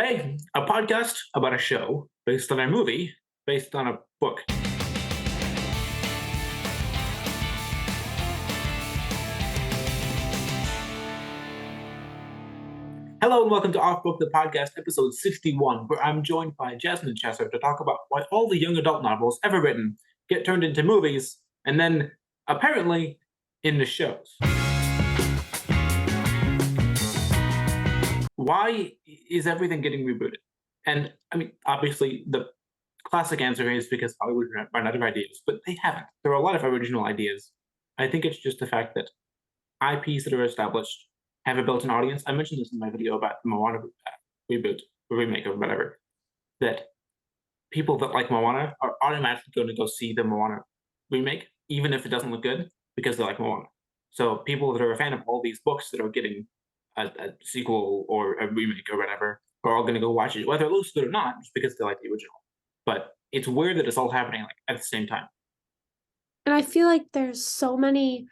Today, a podcast about a show based on a movie based on a book. Hello and welcome to Off Book, the podcast, episode 61, where I'm joined by Jasmyn to talk about why all the young adult novels ever written get turned into movies and then, apparently, into shows. Why is everything getting rebooted? And I mean, obviously, the classic answer is because Hollywood ran out of ideas, but they haven't. There are a lot of original ideas. I think it's just the fact that IPs that are established have a built-in audience. I mentioned this in my video about the Moana reboot or remake or whatever. That people that like Moana are automatically going to go see the Moana remake, even if it doesn't look good, because they like Moana. So people that are a fan of all these books that are getting a sequel or a remake or whatever are all going to go watch it, whether it looks good or not, just because they like the original. But it's weird that it's all happening like at the same time. And I feel like there's so many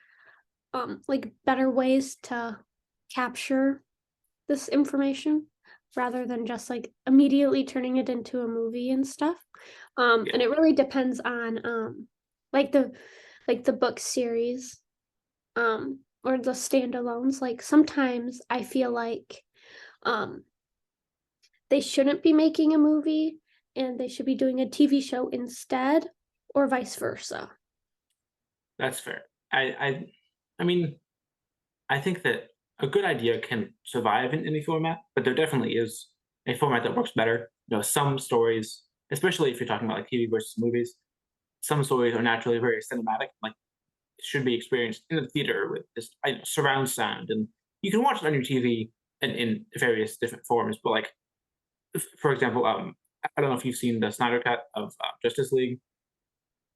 better ways to capture this information rather than just like immediately turning it into a movie and stuff. Yeah. And it really depends on like the book series or the standalones. Like sometimes I feel like they shouldn't be making a movie and they should be doing a TV show instead, or vice versa. That's fair. I mean, I think that a good idea can survive in any format, but there definitely is a format that works better. Some stories, especially if you're talking about like TV versus movies, some stories are naturally very cinematic, like should be experienced in the theater with this surround sound, and you can watch it on your TV in various different forms. But like, for example, I don't know if you've seen the Snyder cut of Justice League,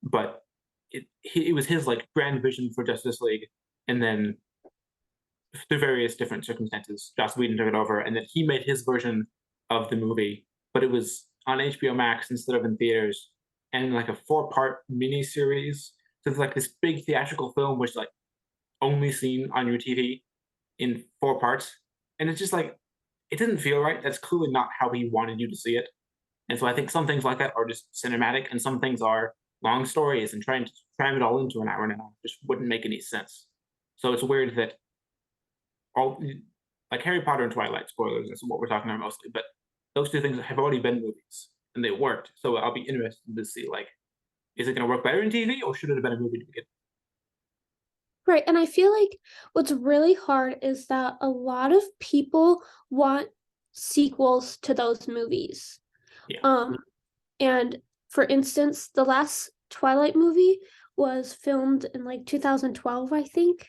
but it was his like grand vision for Justice League, and then through various different circumstances, Joss Whedon took it over, and then he made his version of the movie, but it was on HBO Max instead of in theaters, and like a four-part miniseries. So it's like this big theatrical film, which like only seen on your TV in four parts, and it's just like it didn't feel right. That's clearly not how he wanted you to see it, and so I think some things like that are just cinematic, and some things are long stories, and trying to cram it all into an hour and a half just wouldn't make any sense. So it's weird that all like Harry Potter and Twilight, spoilers, that's what we're talking about mostly, but those two things have already been movies and they worked. So I'll be interested to see like, is it going to work better in TV or should it have been a movie to begin? Right. And I feel like what's really hard is that a lot of people want sequels to those movies. Yeah. And for instance, the last Twilight movie was filmed in like 2012, I think.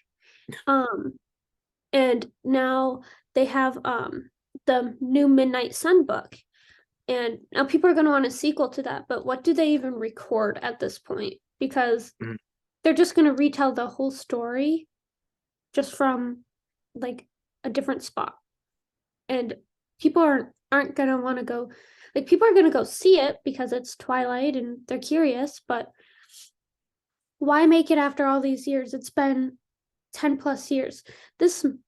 And now they have the new Midnight Sun book. And now people are going to want a sequel to that, but what do they even record at this point? Because they're just going to retell the whole story just from like a different spot. And people aren't going to want to go, like people are going to go see it because it's Twilight and they're curious, but why make it after all these years? It's been 10 plus years. The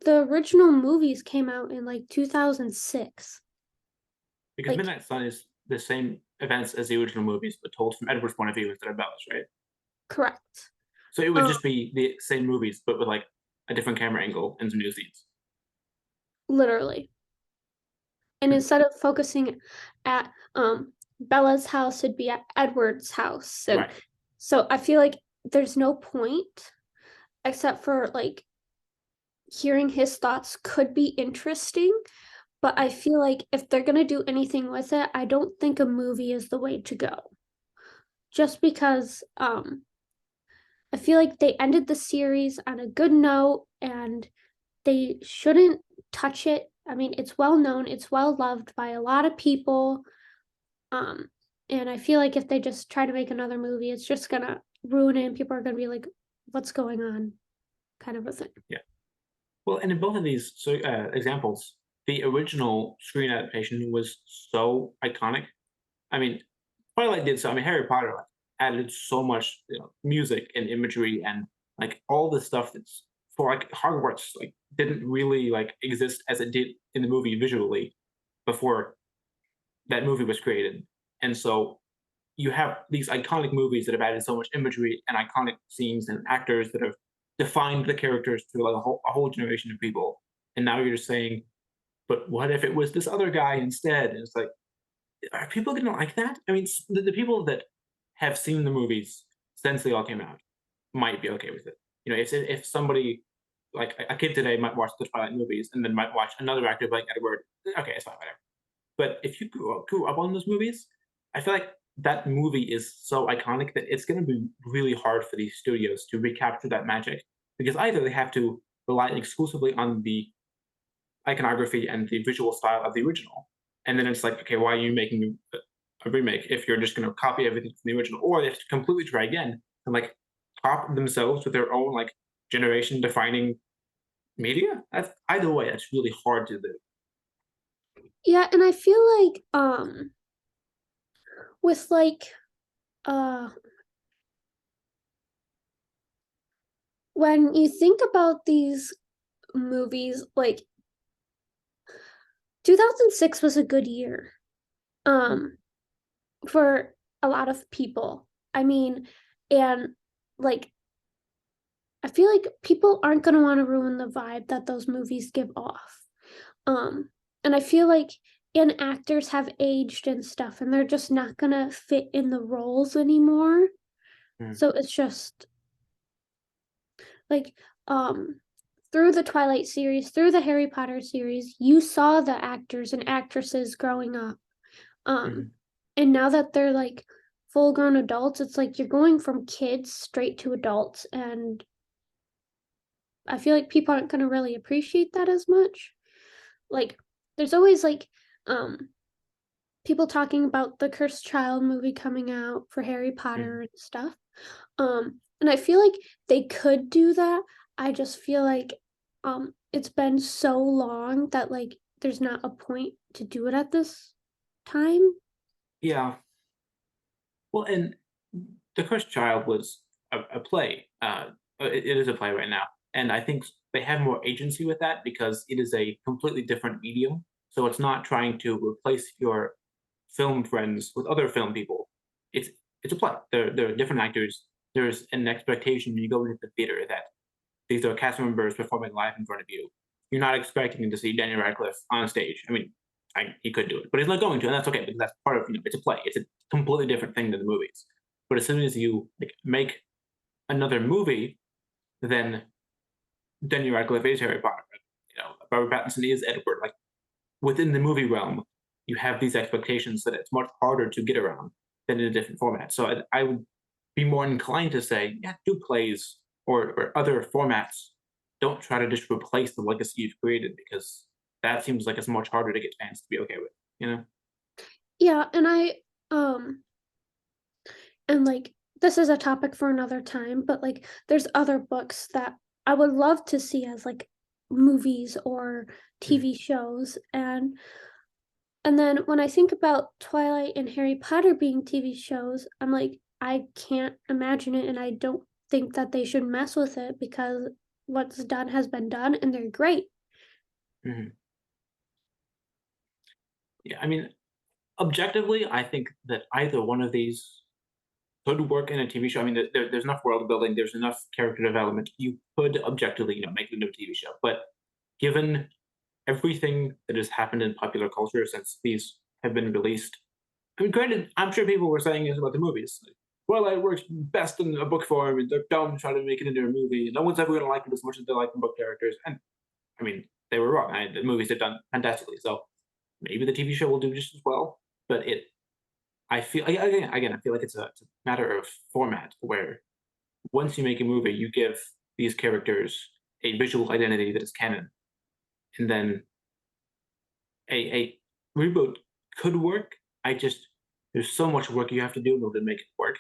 original movies came out in like 2006. Because Like, Midnight Sun is the same events as the original movies, but told from Edward's point of view instead of Bella's, right? correct. So it would just be the same movies, but with like a different camera angle and some new scenes. Literally. And instead of focusing at Bella's house, it'd be at Edward's house. And Right. so I feel like there's no point except for like hearing his thoughts could be interesting. But I feel like if they're going to do anything with it, I don't think a movie is the way to go. Just because I feel like they ended the series on a good note and they shouldn't touch it. I mean, it's well known, it's well loved by a lot of people. And I feel like if they just try to make another movie, it's just gonna ruin it and people are gonna be like, what's going on? Kind of a thing. Yeah. Well, and in both of these examples, the original screen adaptation was so iconic. I mean, Twilight did so. I mean, Harry Potter like, added so much music and imagery and like all the stuff that's for like Hogwarts like didn't really like exist as it did in the movie visually. before that movie was created. And so you have these iconic movies that have added so much imagery and iconic scenes and actors that have defined the characters to like a whole generation of people. And now you're just saying, but what if it was this other guy instead? And it's like, are people gonna like that? I mean, the people that have seen the movies since they all came out might be okay with it. You know, if somebody like a kid today might watch the Twilight movies and then might watch another actor like Edward, okay, it's fine, whatever. But if you grew up on those movies, I feel like that movie is so iconic that it's going to be really hard for these studios to recapture that magic because either they have to rely exclusively on the iconography and the visual style of the original, and then it's like, okay, why are you making a remake if you're just going to copy everything from the original, or they have to completely try again and like top themselves with their own like generation defining media? That's either way, that's really hard to do. Yeah, and I feel like with like uh when you think about these movies, like 2006 was a good year for a lot of people. I mean, and like I feel like people aren't going to want to ruin the vibe that those movies give off. Um and I feel like and actors have aged and stuff and they're just not going to fit in the roles anymore. Mm, So it's just like through the Twilight series, through the Harry Potter series, you saw the actors and actresses growing up. Um, mhm. and now that they're like full grown adults, it's like you're going from kids straight to adults. And I feel like people aren't going to really appreciate that as much. Like, there's always like um, people talking about the Cursed Child movie coming out for Harry Mhm. Potter and stuff. And I feel like they could do that. I just feel like it's been so long that like there's not a point to do it at this time. Yeah. Well, and The Cursed Child was a play. It is a play right now, and I think they have more agency with that because it is a completely different medium. So it's not trying to replace your film friends with other film people. It's it's a play. There are different actors. There's an expectation when you go into the theater that these are cast members performing live in front of you. You're not expecting to see Daniel Radcliffe on stage. I mean, he could do it, but he's not going to, and that's okay because that's part of it's a play. It's a completely different thing than the movies. But as soon as you like, make another movie, then Daniel Radcliffe is Harry Potter. You know, Robert Pattinson is Edward. Like within the movie realm, you have these expectations that it's much harder to get around than in a different format. So I would be more inclined to say, yeah, do plays or other formats. Don't try to just replace the legacy you've created because that seems like it's much harder to get fans to be okay with. You know? Yeah, and I and like this is a topic for another time, but like there's other books that I would love to see as like movies or Mhm. TV shows. And then when I think about Twilight and Harry Potter being TV shows, I'm like, I can't imagine it, and I don't think that they should mess with it because what's done has been done, and they're great. Mhm. Yeah, I mean, objectively, I think that either one of these could work in a TV show. I mean, there's enough world building, there's enough character development. You could objectively, make it into a TV show. But given everything that has happened in popular culture since these have been released, I mean, granted, I'm sure people were saying this about the movies. Like, well, it works best in a book form, and they're dumb to try to make it into a movie. No one's ever going to like it as much as they like the book characters. And I mean, they were wrong. The movies have done fantastically. So maybe the TV show will do just as well. But I feel again, I feel like it's a matter of format where once you make a movie, you give these characters a visual identity that is canon, and then a reboot could work. I just there's so much work you have to do in order to make it work.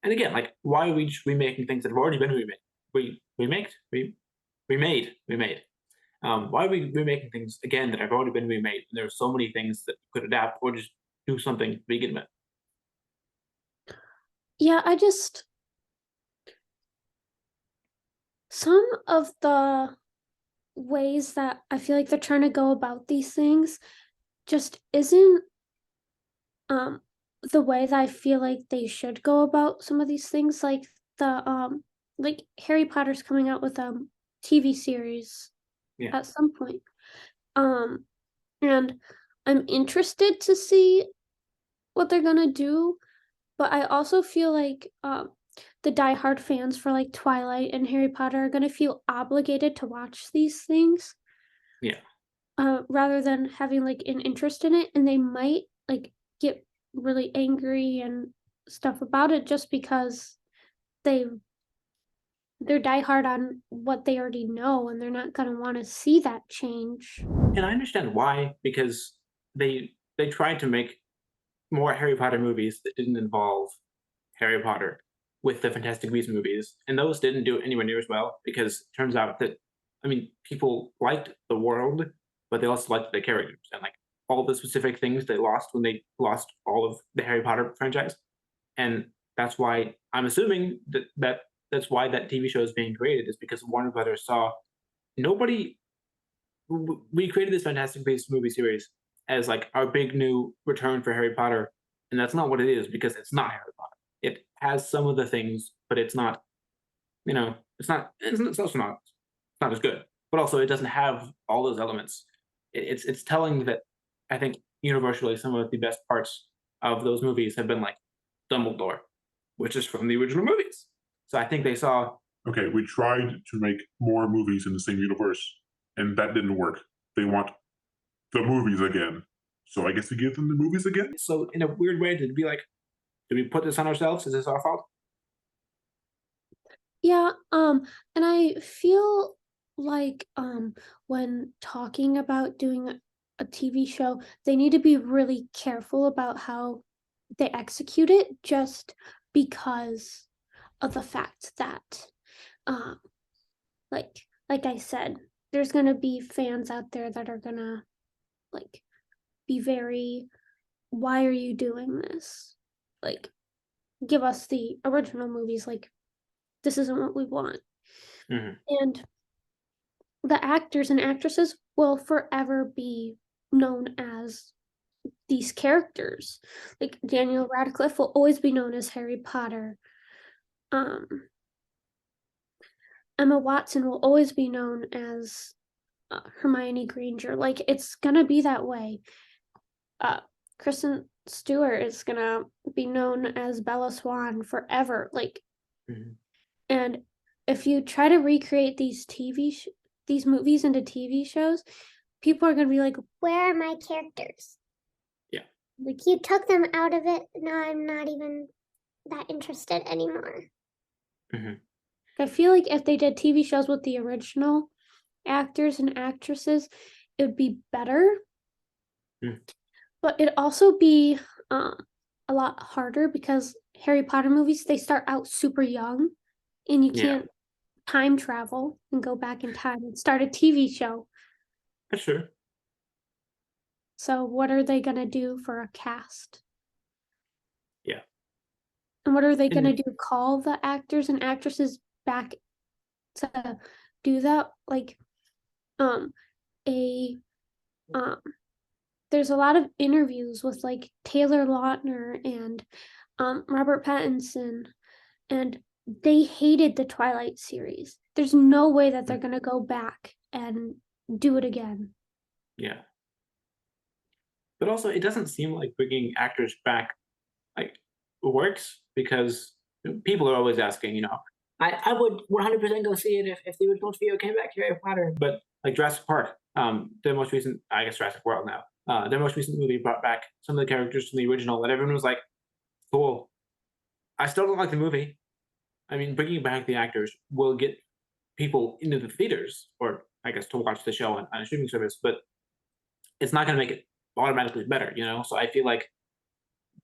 And again, like why are we just remaking things that have already been remade? We remaked, remade. Why are we remaking things again that have already been remade? And there are so many things that you could adapt or just do something to begin with. Yeah, I just some of the ways that I feel like they're trying to go about these things just isn't um the way that I feel like they should go about some of these things. Like Harry Potter's coming out with TV series Yeah. at some point. Um and I'm interested to see what they're gonna do, but I also feel like the diehard fans for like Twilight and Harry Potter are gonna feel obligated to watch these things Yeah. rather than having like an interest in it, and they might like get really angry and stuff about it just because they they're diehard on what they already know and they're not gonna want to see that change. And I understand why, because they tried to make more Harry Potter movies that didn't involve Harry Potter with the Fantastic Beasts movies, and those didn't do it anywhere near as well because it turns out that, I mean, people liked the world, but they also liked the characters and like all the specific things they lost when they lost all of the Harry Potter franchise, and that's why I'm assuming that's why that TV show is being created is because Warner Brothers saw nobody. We created this Fantastic Beasts movie series as like our big new return for Harry Potter, and that's not what it is because it's not Harry Potter. It has some of the things, but it's not. You know, it's also not. It's not as good. But also, it doesn't have all those elements. It's telling that I think universally some of the best parts of those movies have been like Dumbledore, which is from the original movies. So I think they saw. Okay, we tried to make more movies in the same universe, and that didn't work. They want the movies again. So I guess we give them the movies again? So in a weird way, to be like, did we put this on ourselves? Is this our fault? Yeah, and I feel like when talking about doing a TV show, they need to be really careful about how they execute it just because of the fact that um like I said, there's gonna be fans out there that are gonna like be very, why are you doing this? Like give us the original movies, like this isn't what we want. Hmm. And the actors and actresses will forever be known as these characters. Like Daniel Radcliffe will always be known as Harry Potter. Um, Emma Watson will always be known as Hermione Granger. Like it's gonna be that way. Uh, Kristen Stewart is gonna be known as Bella Swan forever. Like, Hmm. and if you try to recreate these movies into TV shows, people are gonna be like, Where are my characters? Yeah. Like you took them out of it. Now I'm not even that interested anymore. Hmm. I feel like if they did TV shows with the original actors and actresses, it would be better. Mm. But it'd also be a lot harder because Harry Potter movies, they start out super young and you Yeah, can't time travel and go back in time and start a TV show. that's true. So what are they gonna do for a cast? Yeah, And what are they gonna and do? Call the actors and actresses back to do that? Like um a um there's a lot of interviews with like Taylor Lautner and Robert Pattinson, and they hated the Twilight series. There's no way that they're mm, gonna go back and do it again. yeah, but also it doesn't seem like bringing actors back like works because people are always asking, I would 100% go see it if the original trio came back to Harry Potter. But like Jurassic Park, their most recent, I guess Jurassic World now, their most recent movie brought back some of the characters from the original, and everyone was like, cool. I still don't like the movie. I mean, bringing back the actors will get people into the theaters, or I guess to watch the show on a streaming service, but it's not going to make it automatically better, So I feel like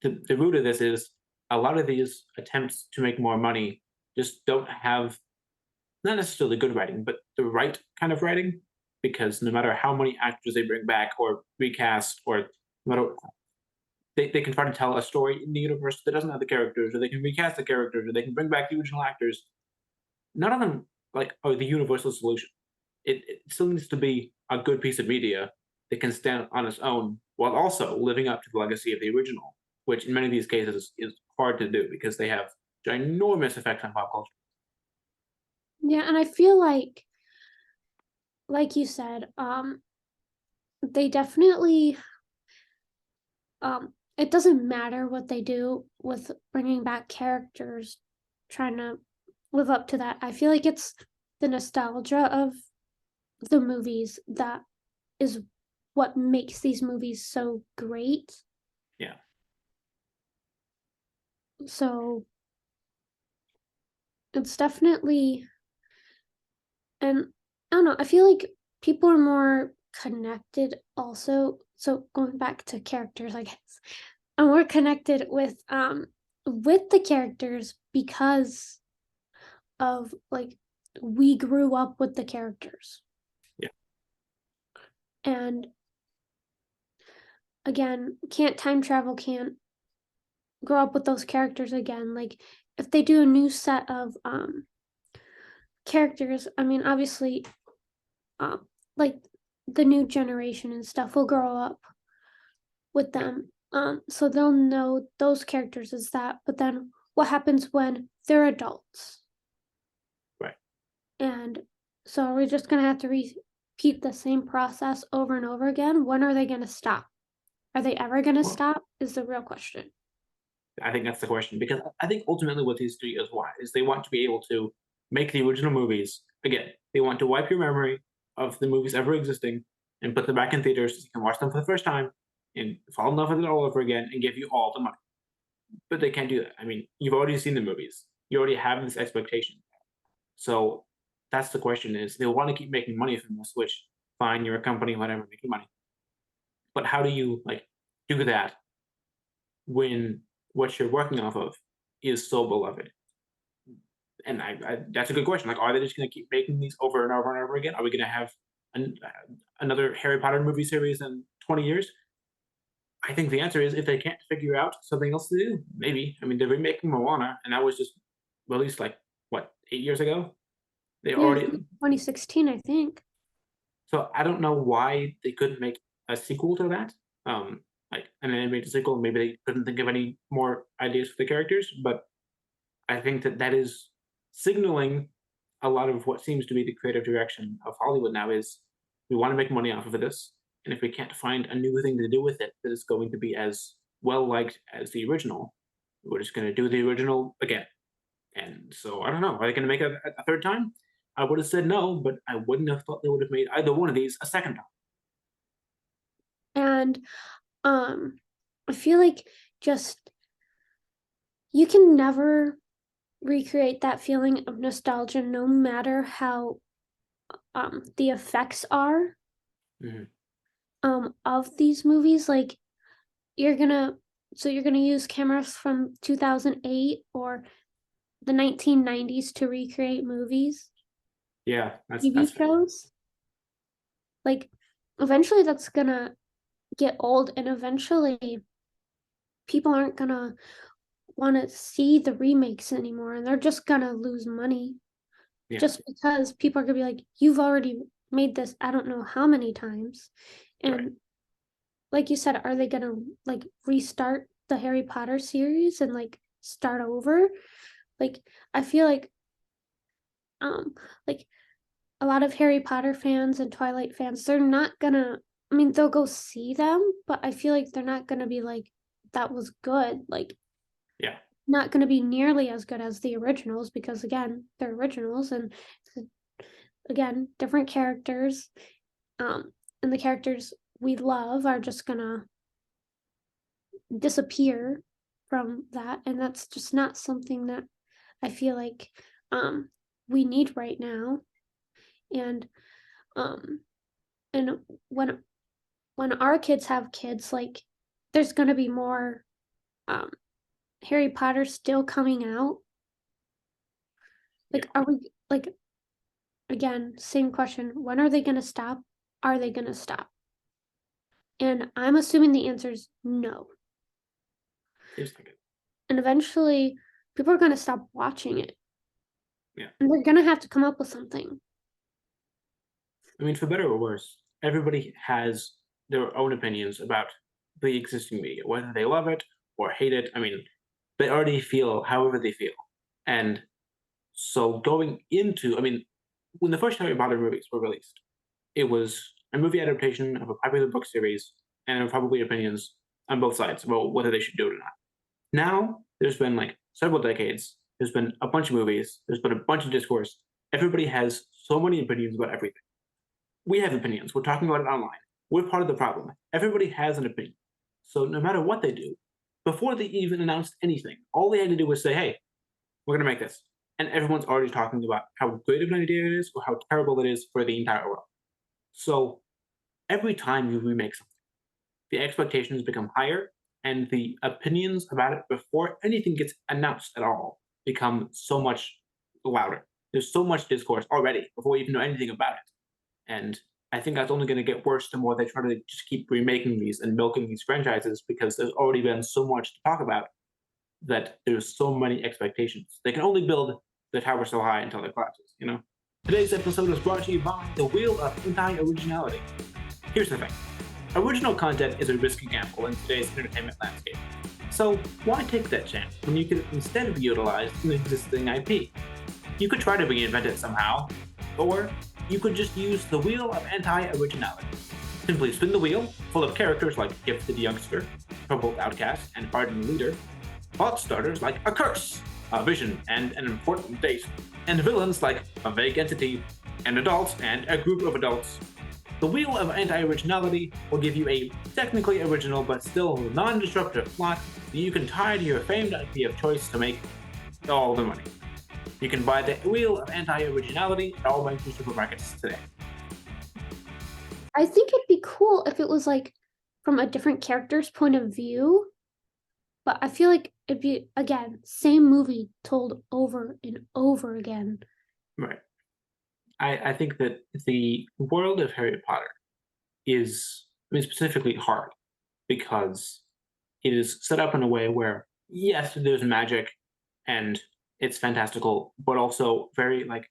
the root of this is a lot of these attempts to make more money just don't have not necessarily good writing, but the right kind of writing. Because no matter how many actors they bring back or recast, or no matter, they can try to tell a story in the universe that doesn't have the characters, or they can recast the characters, or they can bring back the original actors. None of them like are the universal solution. It still needs to be a good piece of media that can stand on its own while also living up to the legacy of the original, which in many of these cases is hard to do because they have ginormous effects on pop culture. Yeah, and I feel like you said, they definitely, it doesn't matter what they do with bringing back characters, trying to live up to that. I feel like it's the nostalgia of the movies that is what makes these movies so great. Yeah. So it's definitely, and I don't know, I feel like people are more connected also. So going back to characters, I guess, and we're connected with the characters because of like we grew up with the characters. Yeah. And again, can't time travel, can't grow up with those characters again. Like if they do a new set of characters, I mean obviously like the new generation and stuff will grow up with them. So they'll know those characters as that, but then what happens when they're adults? Right. And so are we just gonna have to repeat the same process over and over again? When are they gonna stop? Are they ever gonna Well, stop? Is the real question. I think that's the question because I think ultimately what these studios want is they want to be able to make the original movies again. They want to wipe your memory of the movies ever existing and put them back in theaters so you can watch them for the first time and fall in love with it all over again and give you all the money. But they can't do that. I mean, you've already seen the movies. You already have this expectation. So that's the question is they want to keep making money from this, which fine, you're a company, whatever, making money. But how do you like do that when what you're working off of is so beloved? And that's a good question. Like, are they just going to keep making these over and over and over again? Are we going to have another Harry Potter movie series in 20 years? I think the answer is if they can't figure out something else to do, maybe. I mean, they're remaking Moana, and that was just released like what 8 years ago. They Yeah, already 2016, I think. so I don't know why they couldn't make a sequel to that. Like an animated sequel. Maybe they couldn't think of any more ideas for the characters, but I think that that is signaling a lot of what seems to be the creative direction of Hollywood now is we want to make money off of this, and if we can't find a new thing to do with it that is going to be as well liked as the original, we're just going to do the original again. And so I don't know. Are they going to make a third time? I would have said no, but I wouldn't have thought they would have made either one of these a second time. And I feel like just you can never recreate that feeling of nostalgia no matter how the effects are Mhm. of these movies. Like you're gonna you're gonna use cameras from 2008 or the 1990s to recreate movies, Yeah, TV that's fair. shows. Like eventually that's gonna get old, and eventually people aren't gonna want to see the remakes anymore, and they're just gonna lose money Yeah, just because people are gonna be like, you've already made this I don't know how many times. right. And like you said, are they gonna like restart the Harry Potter series and like start over? Like I feel um like a lot of Harry Potter fans and Twilight fans, they're not gonna, I mean, they'll go see them, but I feel like they're not gonna be like, that was good. Like, Yeah, not gonna be nearly as good as the originals because, again, they're originals and, again, different characters. And the characters we love are just gonna disappear from that. And that's just not something that I feel like we need right now. And, um, and when our kids have kids, like there's gonna be more um Harry Potter still coming out. yeah. Like, are we like again, same question. When are they gonna stop? Are they gonna stop? And I'm assuming the answer is no. Seems like it. And eventually people are gonna stop watching it. Yeah. And they're gonna have to come up with something. I mean, for better or worse, everybody has their own opinions about the existing media, whether they love it or hate it. I mean, they already feel however they feel. And so going into, I mean, when the first Harry Potter movies were released, it was a movie adaptation of a popular book series, and there were probably opinions on both sides about whether they should do it or not. Now, there's been like several decades, there's been a bunch of movies, there's been a bunch of discourse. Everybody has so many opinions about everything. We have opinions, we're talking about it online. We're part of the problem. Everybody has an opinion. So no matter what they do, before they even announced anything, all they had to do was say, hey, we're going to make this. And everyone's already talking about how good of an idea it is or how terrible it is for the entire world. So every time you remake something, the expectations become higher and the opinions about it before anything gets announced at all become so much louder. There's so much discourse already before we even know anything about it. And I think that's only going to get worse the more they try to just keep remaking these and milking these franchises because there's already been so much to talk about that there's so many expectations. They can only build the tower so high until it collapses, you know? Today's episode is brought to you by the Wheel of Anti-Originality. Here's the thing. Original content is a risky gamble in today's entertainment landscape. So why take that chance when you could instead utilize an existing IP? You could try to reinvent it somehow, or you could just use the Wheel of Anti-Originality. Simply spin the wheel, full of characters like Gifted Youngster, Troubled Outcast, and Hardened Leader, plot starters like a curse, a vision, and an important date, and villains like a vague entity, an adult, and a group of adults. The Wheel of Anti-Originality will give you a technically original but still non-disruptive plot that you can tie to your famed IP of choice to make all the money. You can buy the Wheel of Anti-Originality at all major supermarkets today. I think it'd be cool if it was like from a different character's point of view, but I feel like it'd be, again, same movie told over and over again. Right. I think that the world of Harry Potter is, I mean, specifically hard because it is set up in a way where, yes, there's magic and it's fantastical, but also very like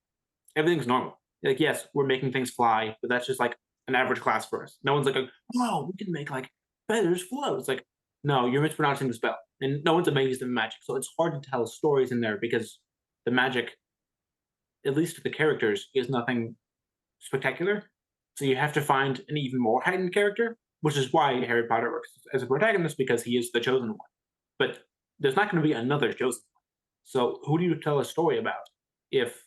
everything's normal. Like, yes, we're making things fly, but that's just like an average class for us. No one's like, oh, we can make like feathers float. It's like, no, you're mispronouncing the spell, and no one's amazed in magic. So it's hard to tell stories in there because the magic, at least to the characters, is nothing spectacular. So you have to find an even more heightened character, which is why Harry Potter works as a protagonist because he is the chosen one. But there's not going to be another chosen one. So who do you tell a story about if,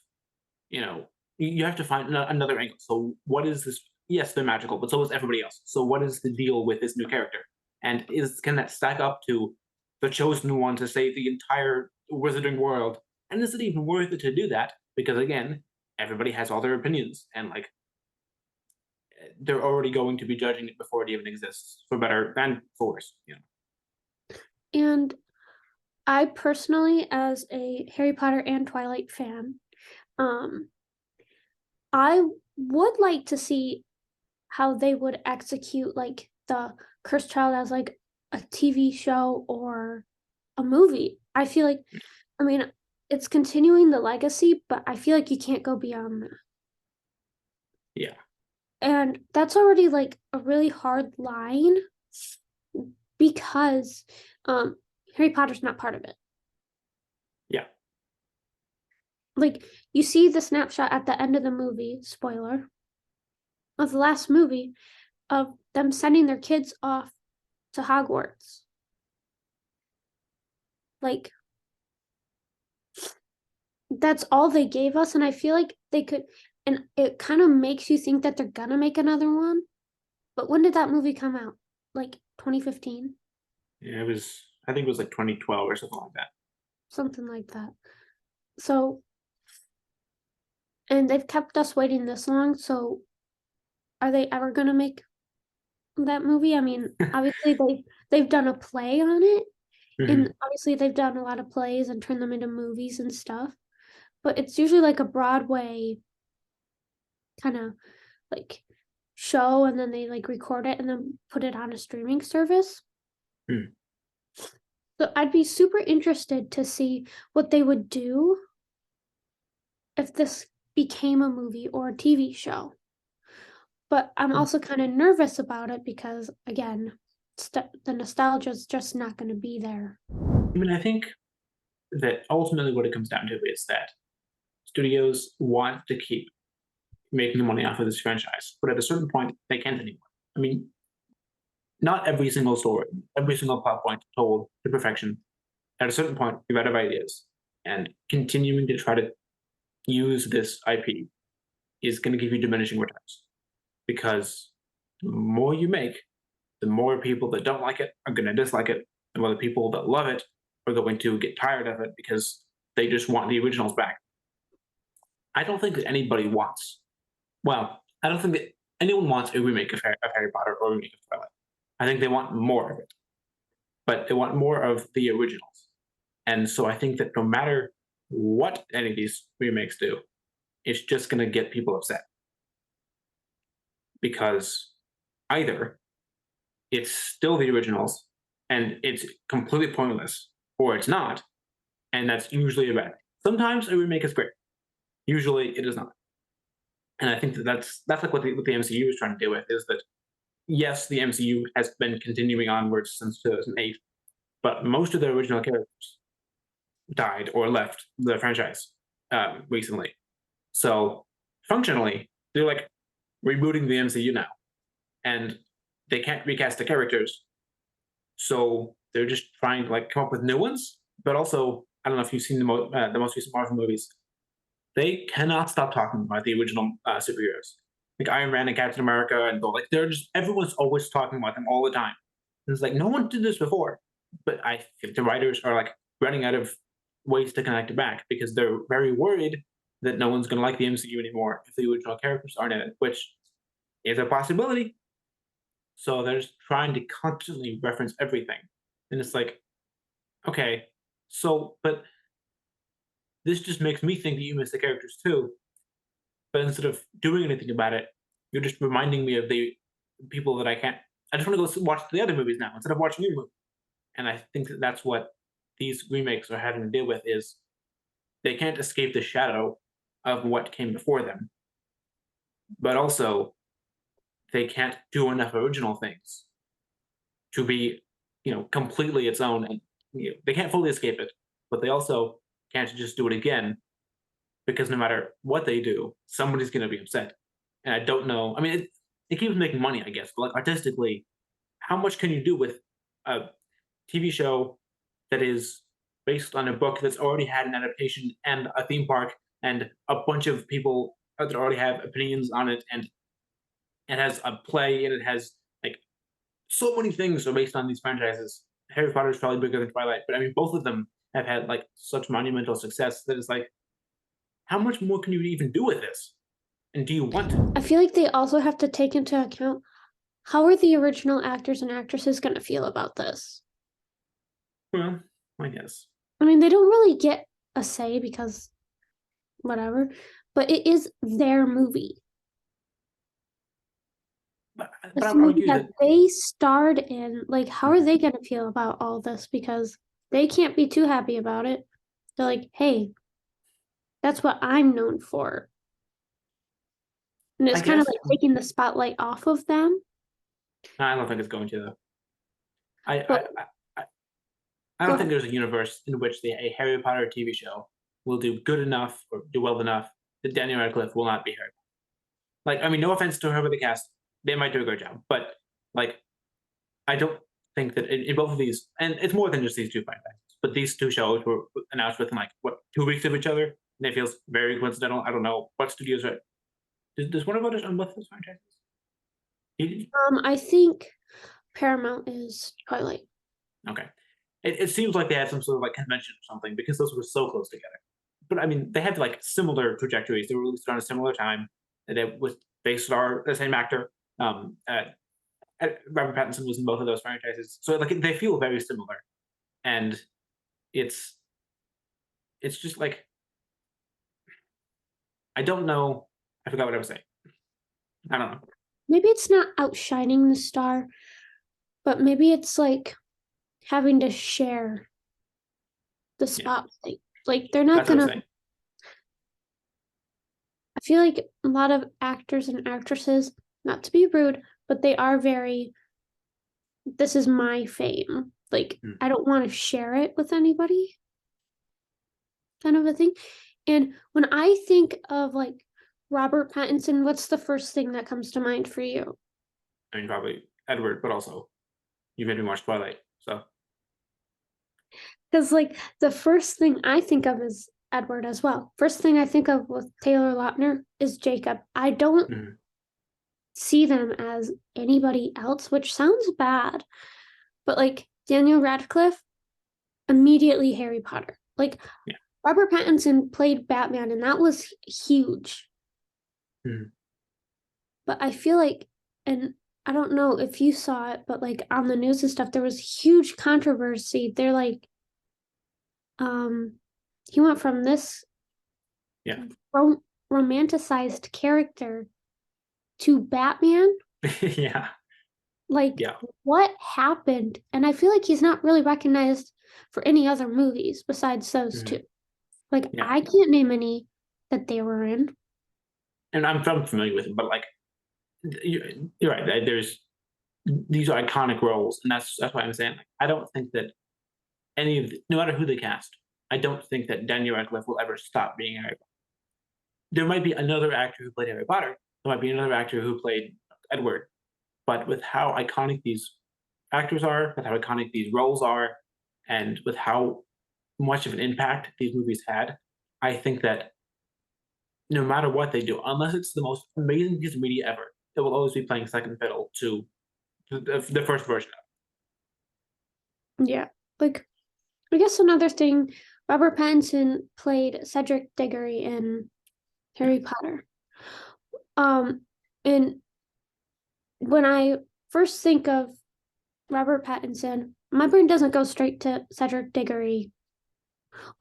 you know, you have to find another angle. So what is this? Yes, they're magical, but so is everybody else. So what is the deal with this new character? And can that stack up to the chosen one to save the entire wizarding world? And is it even worth it to do that? Because again, everybody has all their opinions, and like they're already going to be judging it before it even exists, for better and for worse. You know. And I personally, as a Harry Potter and Twilight fan, I would like to see how they would execute like the Cursed Child as like a TV show or a movie. I feel like, I mean, it's continuing the legacy, but I feel like you can't go beyond that. Yeah. And that's already like a really hard line because Harry Potter's not part of it. Yeah. Like, you see the snapshot at the end of the movie, spoiler, of the last movie, of them sending their kids off to Hogwarts. Like, that's all they gave us, and I feel like they could, and it kind of makes you think that they're gonna make another one. But when did that movie come out? Like 2015? Yeah, I think it was like 2012 or something like that. Something like that. So, and they've kept us waiting this long, so are they ever gonna make that movie? I mean, obviously they've done a play on it, and obviously they've done a lot of plays and turned them into movies and stuff. But it's usually like a Broadway kind of like show, and then they like record it and then put it on a streaming service. So I'd be super interested to see what they would do if this became a movie or a TV show. But I'm also kind of nervous about it because, again, the nostalgia is just not going to be there. I mean, I think that ultimately what it comes down to is that studios want to keep making money off of this franchise, but at a certain point, they can't anymore. I mean, not every single story, every single plot point told to perfection. At a certain point, you're out of ideas, and continuing to try to use this IP is going to give you diminishing returns because the more you make, the more people that don't like it are going to dislike it, and more the people that love it are going to get tired of it because they just want the originals back. I don't think that anybody wants. Well, I don't think that anyone wants a remake of Harry Potter or a remake of Twilight. I think they want more of it, but they want more of the originals. And so I think that no matter what any of these remakes do, it's just going to get people upset because either it's still the originals and it's completely pointless, or it's not, and that's usually a bad thing. Sometimes a remake is great. Usually it is not. And I think that that's like what the MCU is trying to deal with is that yes, the MCU has been continuing onwards since 2008, but most of the original characters died or left the franchise recently. So functionally, they're like rebooting the MCU now, and they can't recast the characters, so they're just trying to like come up with new ones. But also, I don't know if you've seen the most recent Marvel movies. They cannot stop talking about the original superheroes, like Iron Man and Captain America, and like they're just everyone's always talking about them all the time. And it's like no one did this before, but I think the writers are like running out of ways to connect it back because they're very worried that no one's going to like the MCU anymore if the original characters aren't in it, which is a possibility. So they're just trying to constantly reference everything, and it's like, okay, so but this just makes me think that you miss the characters too. But instead of doing anything about it, you're just reminding me of the people that I can't. I just want to go watch the other movies now instead of watching your movie. And I think that that's what these remakes are having to deal with is they can't escape the shadow of what came before them, but also they can't do enough original things to be, completely its own. And they can't fully escape it, but they also can't just do it again because no matter what they do, somebody's going to be upset. And I don't know. I mean, it keeps making money, I guess, but like artistically, how much can you do with a TV show that is based on a book that's already had an adaptation and a theme park and a bunch of people that already have opinions on it, and it has a play and it has like so many things are based on these franchises. Harry Potter is probably bigger than Twilight, but I mean, both of them have had like such monumental success that it's like, how much more can you even do with this? And do you want to? I feel like they also have to take into account how are the original actors and actresses going to feel about this? Well, I guess. I mean, they don't really get a say because whatever, but it is their movie. But It's I the would movie argue that that they starred in. Like, how are they going to feel about all this? Because they can't be too happy about it. They're like, hey, that's what I'm known for. And I it's kind of guess like taking the spotlight off of them. I don't think it's going to though. I But I go don't think ahead. there's a universe in which a Harry Potter TV show will do good enough or do well enough that Daniel Radcliffe will not be Harry. Like, I mean, no offense to whoever the cast, they might do a great job, but like, I don't think that in both of these, and it's more than just these two franchises, but these two shows were announced within like what 2 weeks of each other, and it feels very coincidental. I don't know what studios are. Does Warner Brothers own both those franchises? I think Paramount is Twilight. Okay. It seems like they had some sort of like convention or something because those were so close together. But I mean, they had like similar trajectories. They were released around a similar time. And they star the same actor. Robert Pattinson was in both of those franchises, so like they feel very similar. And it's just like I don't know. I forgot what I was saying. I don't know. Maybe it's not outshining the star, but maybe it's like having to share the Yeah, spotlight. Like they're not that's what I'm gonna. saying. I feel like a lot of actors and actresses, not to be rude, but they are very this is my fame. Like, I don't want to share it with anybody, kind of a thing. And when I think of like Robert Pattinson, what's the first thing that comes to mind for you? I mean, probably Edward, but also you made me watch Twilight, so Because like the first thing I think of is Edward as well. First thing I think of with Taylor Lautner is Jacob. I don't see them as anybody else, which sounds bad, but like Daniel Radcliffe, immediately Harry Potter. Like Robert Pattinson played Batman, and that was huge. But I feel like, and I don't know if you saw it, but like on the news and stuff, there was huge controversy. They're like, he went from this romanticized character to Batman. Like, what happened? And I feel like he's not really recognized for any other movies besides those two. Like, I can't name any that they were in. And I'm familiar with it, but like you're right. There's these are iconic roles, and that's why I'm saying like, I don't think that any of no matter who they cast, I don't think that Daniel Radcliffe will ever stop being Harry Potter. There might be another actor who played Harry Potter. There might be another actor who played Edward. But with how iconic these actors are, with how iconic these roles are, and with how much of an impact these movies had, I think that no matter what they do, unless it's the most amazing piece of media ever, it will always be playing second fiddle to the first version of it. Yeah. Like, I guess another thing, Robert Pattinson played Cedric Diggory in Harry Potter. And when I first think of Robert Pattinson, my brain doesn't go straight to Cedric Diggory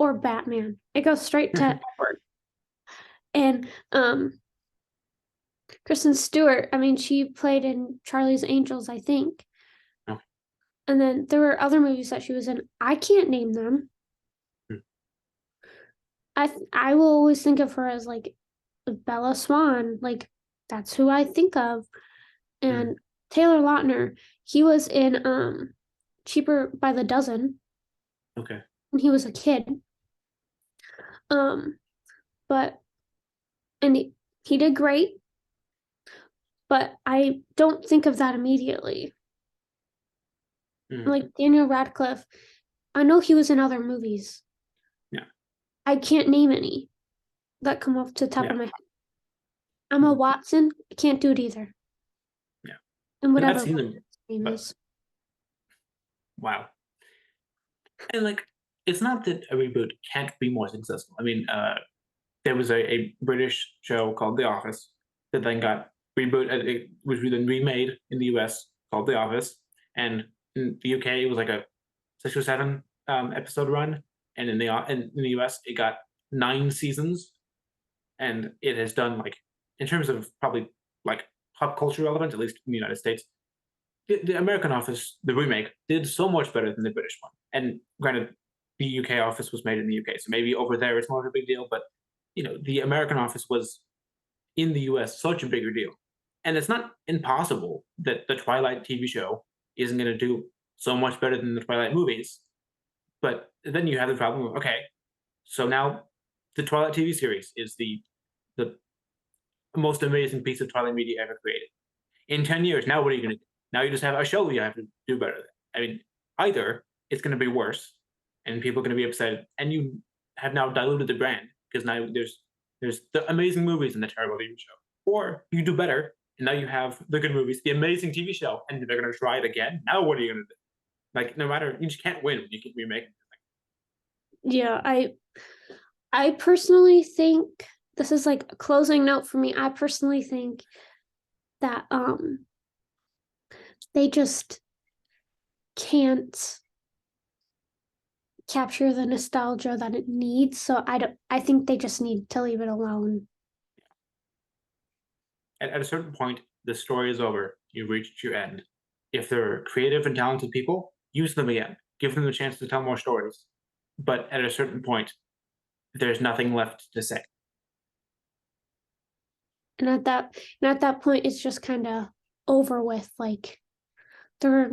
or Batman. It goes straight to Edward. And Kristen Stewart, I mean, she played in Charlie's Angels, I think. And then there were other movies that she was in. I can't name them. I will always think of her as like Bella Swan. Like, that's who I think of. And Taylor Lautner, he was in Cheaper by the Dozen. Okay. When he was a kid. But and he did great. But I don't think of that immediately. Like Daniel Radcliffe, I know he was in other movies. Yeah. I can't name any that come off the top of my head. Emma Watson, I can't do it either. Yeah. And whatever I've seen them, name is. Wow. And like, it's not that a reboot can't be more successful. I mean, there was a British show called The Office that then got rebooted. It was then remade in the US called The Office, and in the UK it was like a 6 or 7 episode run, and in the US it got 9 seasons, and it has done like in terms of probably like pop culture relevant, at least in the United States. The American Office, the remake, did so much better than the British one. And granted, the UK Office was made in the UK, so maybe over there it's more of a big deal. But the American Office was in the US such a bigger deal, and it's not impossible that the Twilight TV show isn't going to do so much better than the Twilight movies. But then you have the problem of okay, so now the Twilight TV series is the most amazing piece of Twilight media ever created. In 10 years, now what are you going to do? Now you just have a show you have to do better than. I mean, either it's going to be worse and people are going to be upset, and you have now diluted the brand because now there's the amazing movies and the terrible TV show, or you do better and now you have the good movies, the amazing TV show, and they're going to try it again. Now what are you going to do? Like, no matter, you just can't win when you keep remaking. Yeah, I personally think this is like a closing note for me. I personally think that they just can't capture the nostalgia that it needs. So I think they just need to leave it alone. At a certain point, the story is over. You've reached your end. If they're creative and talented people, use them again. Give them the chance to tell more stories. But at a certain point, there's nothing left to say. And at that point, it's just kind of over with. Like they're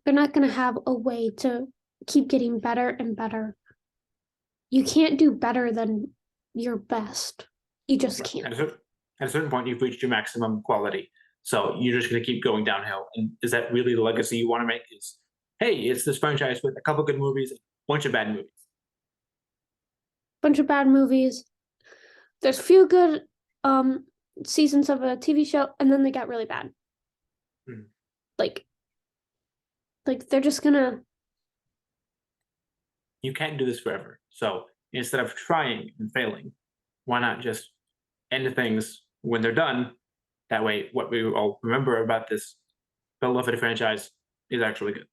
they're not gonna have a way to keep getting better and better. You can't do better than your best. You just can't. At a certain point, you've reached your maximum quality. So you're just going to keep going downhill. And is that really the legacy you want to make? Is, hey, it's this franchise with a couple good movies, a bunch of bad movies. Bunch of bad movies. There's few good seasons of a TV show, and then they got really bad. Mhm. Like they're just gonna. You can't do this forever. So instead of trying and failing, why not just end things when they're done? That way, what we all remember about this beloved franchise is actually good.